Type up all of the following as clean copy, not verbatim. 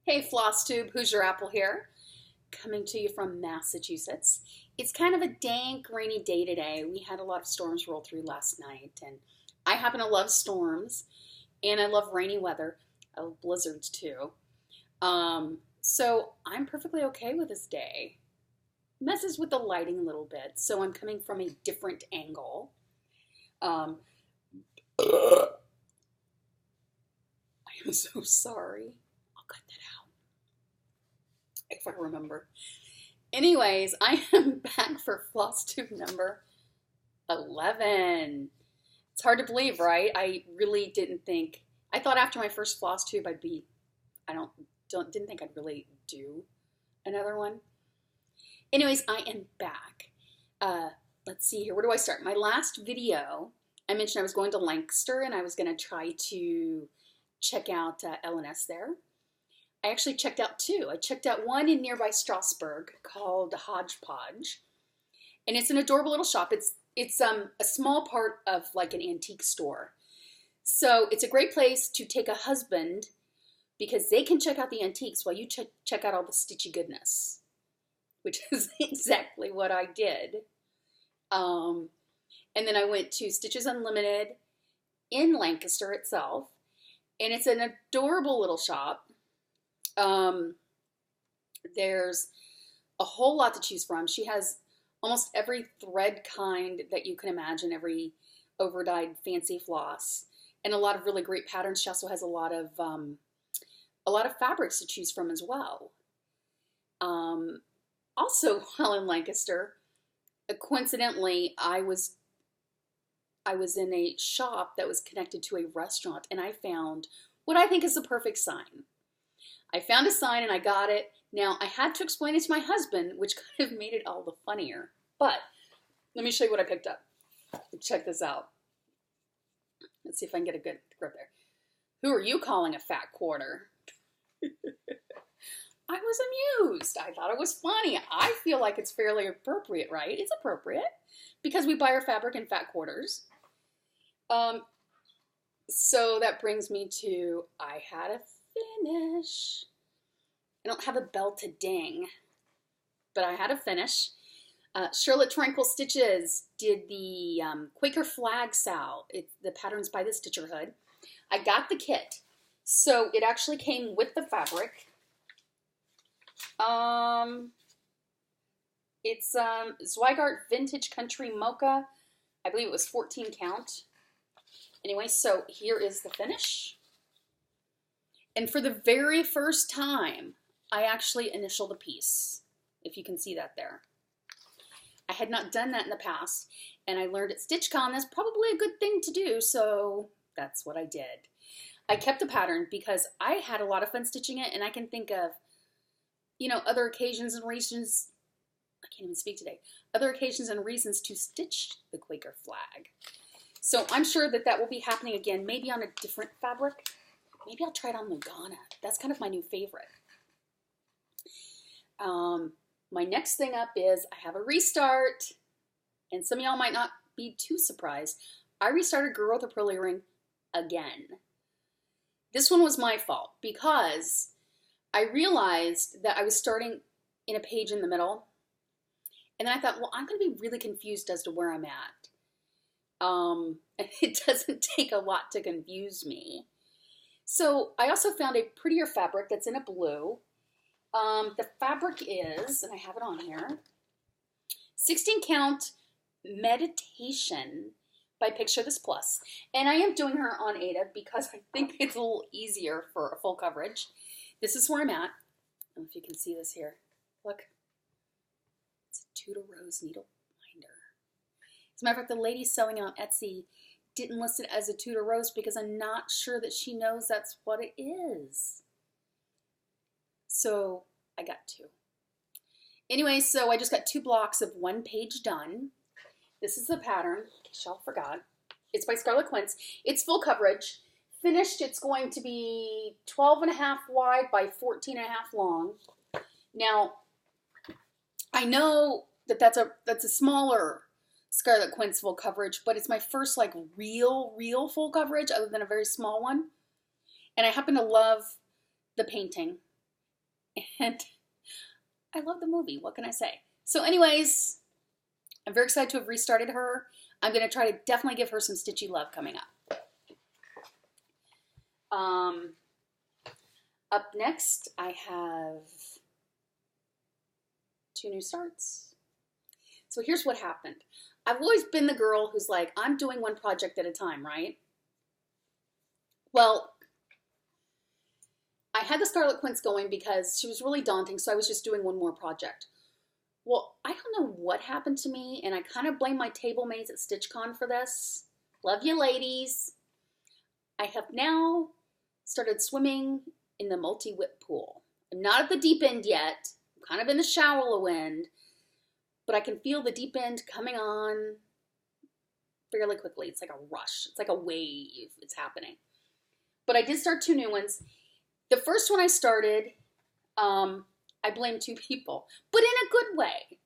Hey FlossTube, who's your apple here? Coming to you from Massachusetts. It's kind of a dank, rainy day today. We had a lot of storms roll through last night, and I happen to love storms, and I love rainy weather. I love blizzards too. So I'm perfectly okay with this day. Messes with the lighting a little bit, so I'm coming from a different angle. Um, I am so sorry. I'll cut that out if I remember. Anyways, I am back for FlossTube number 11. It's hard to believe, right? I really didn't think, I thought after my first FlossTube didn't think I'd really do another one. Anyways, I am back. Let's see here, where do I start? My last video, I mentioned I was going to Lancaster and I was gonna try to check out L&S there. I actually checked out two. I checked out one in nearby Strasbourg called Hodgepodge. And it's an adorable little shop. It's a small part of like an antique store. So it's a great place to take a husband because they can check out the antiques while you check out all the stitchy goodness, which is exactly what I did. And then I went to Stitches Unlimited in Lancaster itself. And it's an adorable little shop. There's a whole lot to choose from. She has almost every thread kind that you can imagine, every overdyed fancy floss, and a lot of really great patterns. She also has a lot of fabrics to choose from as well. Also, while in Lancaster, coincidentally, I was in a shop that was connected to a restaurant, and I found what I think is the perfect sign. I found a sign and I got it. Now, I had to explain it to my husband, which kind of made it all the funnier. But let me show you what I picked up. Check this out. Let's see if I can get a good grip there. Who are you calling a fat quarter? I was amused. I thought it was funny. I feel like it's fairly appropriate, right? It's appropriate because we buy our fabric in fat quarters. So that brings me to, I had a finish. I don't have a bell to ding, but I had a finish. Charlotte Tranquil Stitches did the Quaker Flag Sal. The pattern's by the Stitcher Hood. I got the kit, so it actually came with the fabric. It's Zweigart Vintage Country Mocha. I believe it was 14 count. Anyway, so here is the finish. And for the very first time, I actually initialed a piece, if you can see that there. I had not done that in the past, and I learned at StitchCon that's probably a good thing to do, so that's what I did. I kept the pattern because I had a lot of fun stitching it, and I can think of, other occasions and reasons, I can't even speak today, other occasions and reasons to stitch the Quaker flag. So I'm sure that will be happening again, maybe on a different fabric. Maybe I'll try it on Lugana. That's kind of my new favorite. My next thing up is I have a restart. And some of y'all might not be too surprised. I restarted Girl with a Pearl Earring again. This one was my fault because I realized that I was starting in a page in the middle. And then I thought, well, I'm going to be really confused as to where I'm at. And it doesn't take a lot to confuse me. So I also found a prettier fabric that's in a blue. The fabric is, and I have it on here, 16 count Meditation by Picture This Plus. And I am doing her on Ada because I think it's a little easier for full coverage. This is where I'm at. I don't know if you can see this here. Look. It's a Tudor Rose needle binder. As a matter of fact, the lady selling it on Etsy didn't list it as a Tudor Rose because I'm not sure that she knows that's what it is. So I got two. Anyway, so I just got 2 blocks of 1 page done. This is the pattern, in case y'all forgot. It's by Scarlet Quince. It's full coverage. Finished, it's going to be 12.5 wide by 14.5 long. Now, I know that that's a smaller Scarlet Quince full coverage, but it's my first like real full coverage other than a very small one. And I happen to love the painting. And I love the movie. What can I say? So anyways, I'm very excited to have restarted her. I'm going to try to definitely give her some stitchy love coming up. Up next, I have 2 new starts. So here's what happened. I've always been the girl who's like, I'm doing one project at a time, right? Well, I had the Scarlet Quince going because she was really daunting, so I was just doing one more project. Well, I don't know what happened to me, and I kind of blame my table mates at StitchCon for this. Love you, ladies. I have now started swimming in the multi-WIP pool. I'm not at the deep end yet. I'm kind of in the shallow end, but I can feel the deep end coming on fairly quickly. It's like a rush. It's like a wave. It's happening. But I did start 2 new ones. The first one I started, I blame 2 people, but in a good way.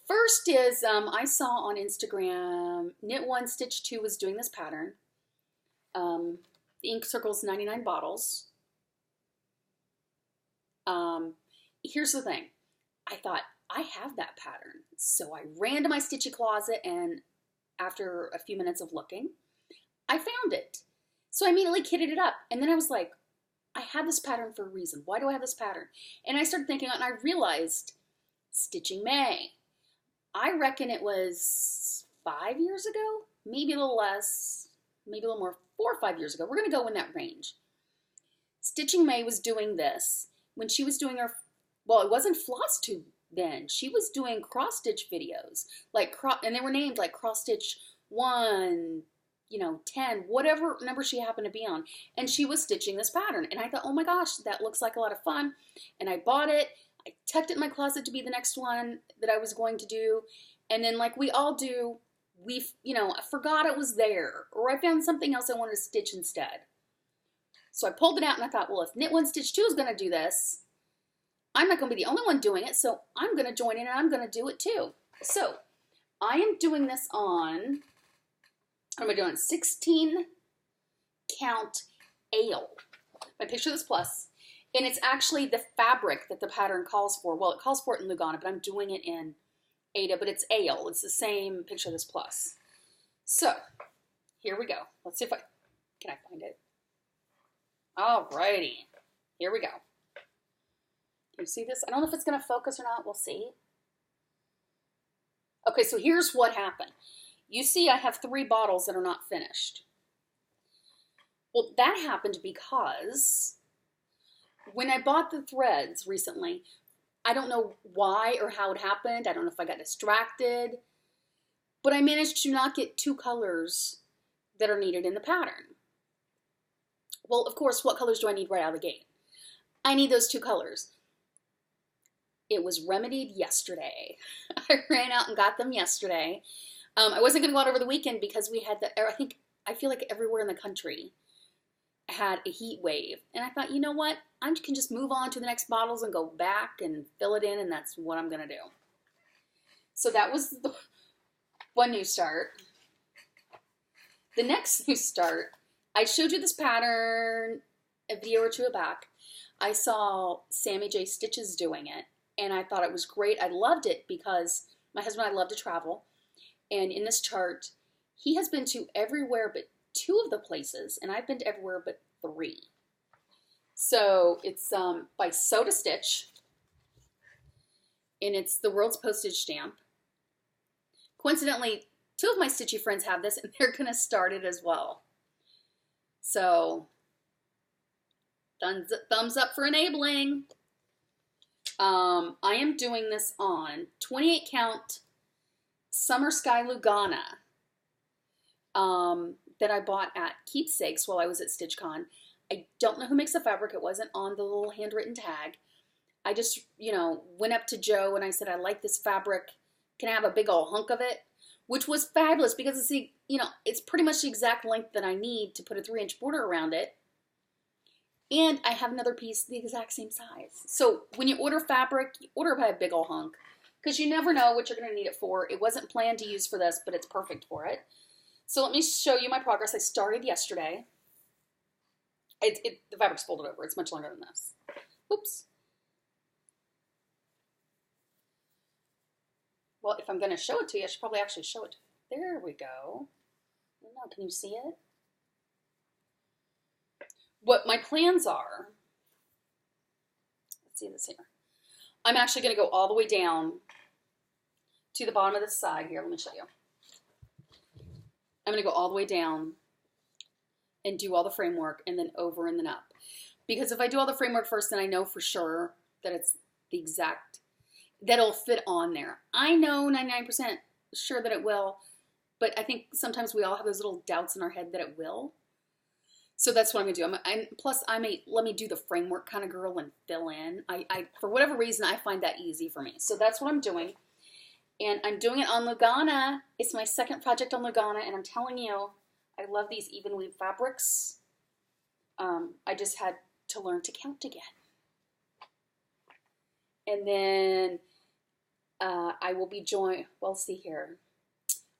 First is, I saw on Instagram, Knit 1 Stitch 2 was doing this pattern. The ink circles 99 bottles. Here's the thing. I thought, I have that pattern. So I ran to my stitchy closet, and after a few minutes of looking, I found it. So I immediately kitted it up. And then I was like, I have this pattern for a reason. Why do I have this pattern? And I started thinking, and I realized, Stitching May. I reckon it was 5 years ago, maybe a little less, maybe a little more, 4 or 5 years ago. We're going to go in that range. Stitching May was doing this when she was doing her, well, it wasn't FlossTube then. She was doing cross-stitch videos, like, and they were named like cross-stitch 1, 10, whatever number she happened to be on. And she was stitching this pattern. And I thought, oh my gosh, that looks like a lot of fun. And I bought it. I tucked it in my closet to be the next one that I was going to do. And then like we all do, I forgot it was there. Or I found something else I wanted to stitch instead. So I pulled it out and I thought, well, if Knit 1 Stitch 2 is going to do this, I'm not going to be the only one doing it. So I'm going to join in and I'm going to do it too. So I am doing this on, what am I doing? 16 count ale. My picture this plus. And it's actually the fabric that the pattern calls for. Well, it calls for it in Lugana, but I'm doing it in Ada, but it's ale. It's the same picture this plus. So here we go. Let's see if can I find it? Alrighty. Here we go. Can you see this? I don't know if it's going to focus or not. We'll see. Okay, so here's what happened. You see I have 3 bottles that are not finished. Well, that happened because when I bought the threads recently, I don't know why or how it happened. I don't know if I got distracted, but I managed to not get 2 colors that are needed in the pattern. Well, of course, what colors do I need right out of the gate? I need those 2 colors. It was remedied yesterday. I ran out and got them yesterday. I wasn't going to go out over the weekend because we had I feel like everywhere in the country had a heat wave. And I thought, you know what? I can just move on to the next bottles and go back and fill it in, and that's what I'm going to do. So that was the one new start. The next new start, I showed you this pattern a video or 2 back. I saw Sammy J. Stitches doing it, and I thought it was great. I loved it because my husband and I love to travel. And in this chart, he has been to everywhere but 2 of the places, and I've been to everywhere but 3. So it's by Sew to Stitch, and it's the world's postage stamp. Coincidentally, 2 of my stitchy friends have this, and they're going to start it as well. So thumbs up for enabling. I am doing this on 28 count Summer Sky Lugana that I bought at Keepsakes while I was at StitchCon. I don't know who makes the fabric. It wasn't on the little handwritten tag. I just, went up to Joe and I said, I like this fabric. Can I have a big old hunk of it? Which was fabulous because it's it's pretty much the exact length that I need to put a 3-inch border around it. And I have another piece the exact same size. So when you order fabric, you order by a big old hunk because you never know what you're going to need it for. It wasn't planned to use for this, but it's perfect for it. So let me show you my progress. I started yesterday. The fabric's folded over. It's much longer than this. Oops. Well, if I'm going to show it to you, I should probably actually show it. There we go. No, can you see it? What my plans are, let's see this here. I'm actually going to go all the way down to the bottom of this side here. Let me show you. I'm going to go all the way down and do all the framework and then over and then up. Because if I do all the framework first, then I know for sure that it's the exact, that it'll fit on there. I know 99% sure that it will, but I think sometimes we all have those little doubts in our head that it will. So that's what I'm going to do. Plus, I'm a let me do the framework kind of girl and fill in. I for whatever reason, I find that easy for me. So that's what I'm doing. And I'm doing it on Lugana. It's my second project on Lugana, and I'm telling you, I love these even weave fabrics. I just had to learn to count again. And then I will be well, see here.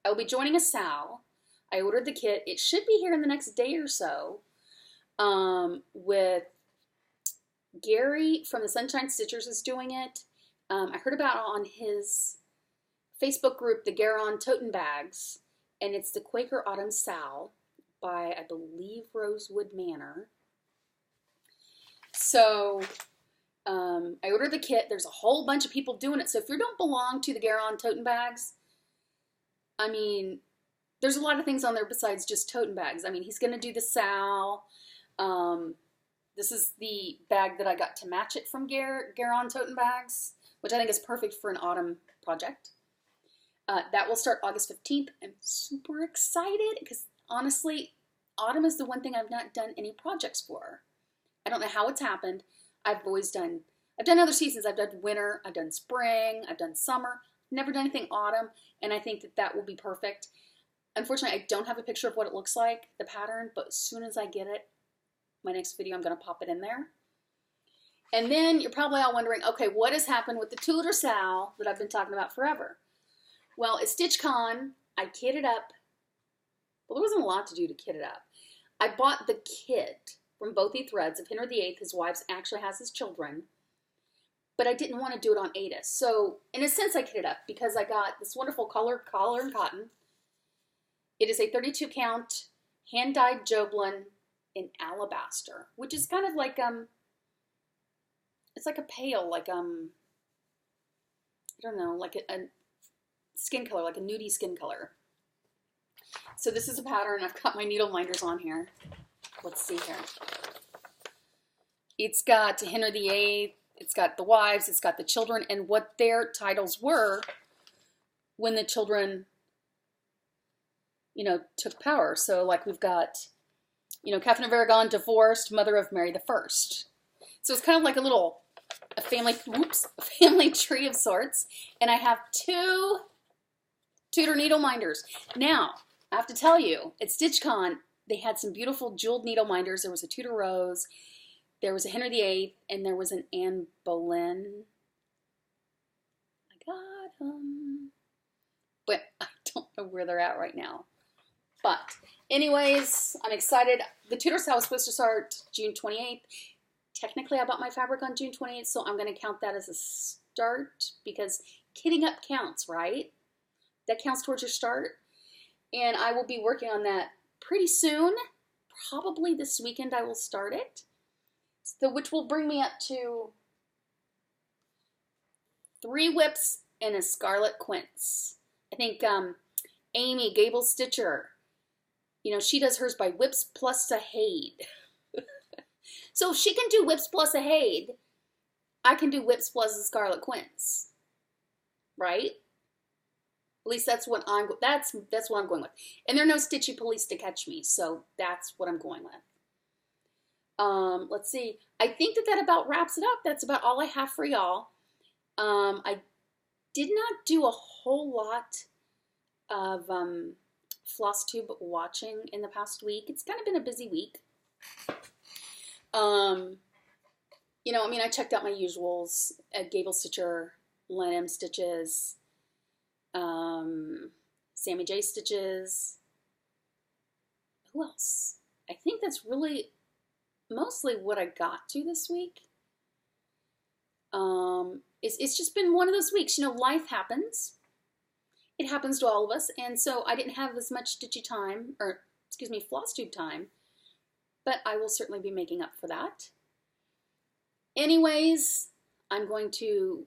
I will be joining a Sal. I ordered the kit. It should be here in the next day or so with Gary from the Sunshine Stitchers is doing it. I heard about it on his Facebook group, the Garon Toten Bags, and it's the Quaker Autumn Sal by, I believe, Rosewood Manor. So I ordered the kit. There's a whole bunch of people doing it. So if you don't belong to the Garon Toten Bags, I mean, there's a lot of things on there besides just toten bags. I mean, he's going to do the Sal. This is the bag that I got to match it from Garon Toten Bags, which I think is perfect for an autumn project. That will start August 15th. I'm super excited because honestly, autumn is the one thing I've not done any projects for. I don't know how it's happened. I've done other seasons. I've done winter, I've done spring, I've done summer. Never done anything autumn, and I think that that will be perfect. Unfortunately, I don't have a picture of what it looks like, the pattern, but as soon as I get it, my next video, I'm going to pop it in there. And then you're probably all wondering, okay, what has happened with the Tudor Sal that I've been talking about forever? Well, at StitchCon, I kitted up. Well, there wasn't a lot to do to kit it up. I bought the kit from Both Threads of Henry VIII. His wife actually has his children. But I didn't want to do it on Ada. So, in a sense, I kitted up because I got this wonderful collar and cotton. It is a 32 count hand-dyed Joblin in alabaster, which is kind of like, it's like a pale, like, I don't know, like a skin color, like a nudie skin color. So this is a pattern. I've got my needle minders on here. Let's see here. It's got Henry VIII, it's got the wives, it's got the children, and what their titles were when the children, you know, took power. So like we've got, you know, Catherine of Aragon, divorced, mother of Mary I. So it's kind of like a family tree of sorts. And I have two Tudor needle minders. Now, I have to tell you, at StitchCon, they had some beautiful jeweled needle minders. There was a Tudor Rose, there was a Henry VIII, and there was an Anne Boleyn. I got them. But I don't know where they're at right now. But anyways, I'm excited. The Tudor Sal was supposed to start June 28th. Technically, I bought my fabric on June 28th, so I'm going to count that as a start because kitting up counts, right? That counts towards your start. And I will be working on that pretty soon. Probably this weekend I will start it. So, which will bring me up to 3 whips and a scarlet quince. I think Amy Gable Stitcher, you know, she does hers by whips plus a hade. So if she can do whips plus a hade, I can do whips plus a scarlet quince, right? At least that's what I'm going with. And there are no stitchy police to catch me, so that's what I'm going with. Let's see. I think that about wraps it up. That's about all I have for y'all. I did not do a whole lot of FlossTube watching in the past week. It's kind of been a busy week. You know, I mean, I checked out my usuals at Gable Stitcher, Len M Stitches, Sammy J Stitches. Who else? I think that's really mostly what I got to this week. It's just been one of those weeks. You know, life happens. It happens to all of us, and so I didn't have as much stitchy time, or excuse me, FlossTube time, but I will certainly be making up for that. Anyways, I'm going to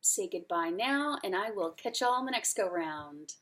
say goodbye now, and I will catch y'all on the next go round.